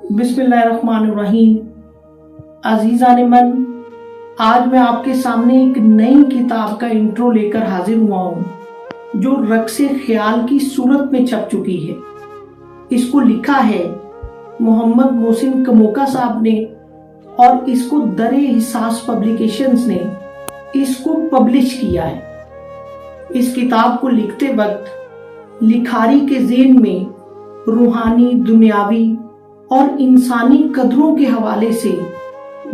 बिस्मिल्लाहिर्रहमानिर्रहीम। अजीज़ान मन, आज मैं आपके सामने एक नई किताब का इंट्रो लेकर हाजिर हुआ हूँ जो रक्से ख्याल की सूरत में छप चुकी है। इसको लिखा है मोहम्मद मोहसिन कमोका साहब ने और इसको दरे हिसास पब्लिकेशंस ने इसको पब्लिश किया है। इस किताब को लिखते वक्त लिखारी के ज़हन में रूहानी, दुनियावी और इंसानी कदरों के हवाले से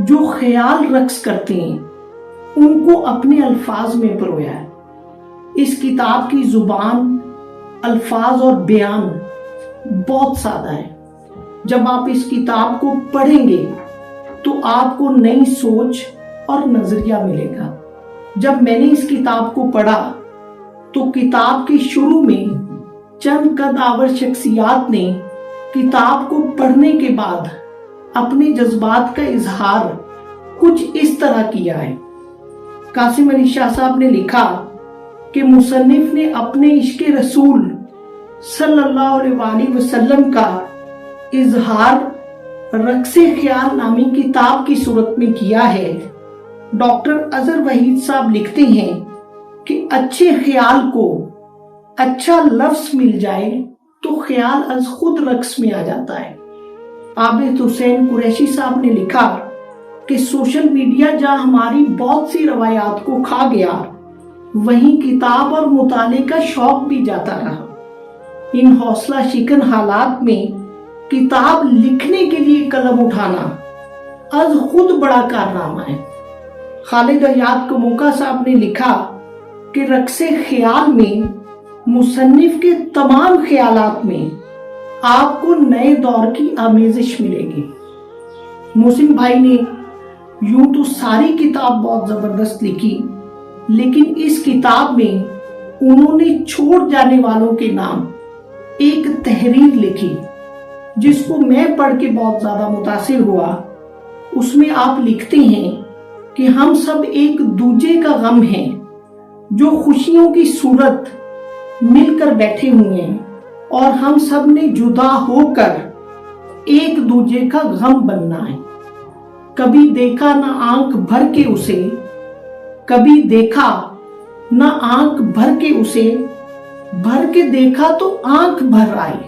जो ख्याल रक्स करते हैं उनको अपने अल्फाज में परोया है। इस किताब की जुबान, अल्फाज और बयान बहुत सादा है। जब आप इस किताब को पढ़ेंगे तो आपको नई सोच और नजरिया मिलेगा। जब मैंने इस किताब को पढ़ा तो किताब के शुरू में चंद कदावर शख्सियात ने किताब को पढ़ने के बाद अपने जज्बात का इजहार कुछ इस तरह किया है। कासिम अली शाह साहब ने लिखा कि मुसन्निफ ने अपने इश्क़ रसूल सल्लल्लाहु अलैहि वसल्लम का इजहार रक्से ख्याल नामी किताब की सूरत में किया है। डॉक्टर अजहर वहीद साहब लिखते हैं कि अच्छे ख्याल को अच्छा लफ्ज मिल जाए तो ख्याल अज खुद रक्स में आ जाता है। आबिद हुसैन कुरैशी साहब ने लिखा कि सोशल मीडिया जहां हमारी बहुत सी रवायात को खा गया, वहीं किताब और मुताले का शौक भी जाता रहा। इन हौसला शिकन हालात में किताब लिखने के लिए कलम उठाना अज खुद बड़ा कारनामा है। खालिद अयाद कमोका साहब ने लिखा कि रक्से ख्याल में मुसन्निफ के तमाम ख्यालात में आपको नए दौर की आमेजिश मिलेगी। मोहसिन भाई ने यूं तो सारी किताब बहुत जबरदस्त लिखी, लेकिन इस किताब में उन्होंने छोड़ जाने वालों के नाम एक तहरीर लिखी जिसको मैं पढ़ के बहुत ज्यादा मुतासिर हुआ। उसमें आप लिखते हैं कि हम सब एक दूजे का गम हैं जो खुशियों की सूरत मिलकर बैठे हुए हैं और हम सब ने जुदा होकर एक दूजे का गम बनना है। कभी देखा ना आंख भर के उसे, कभी देखा ना आंख भर के उसे, भर के देखा तो आंख भर आई।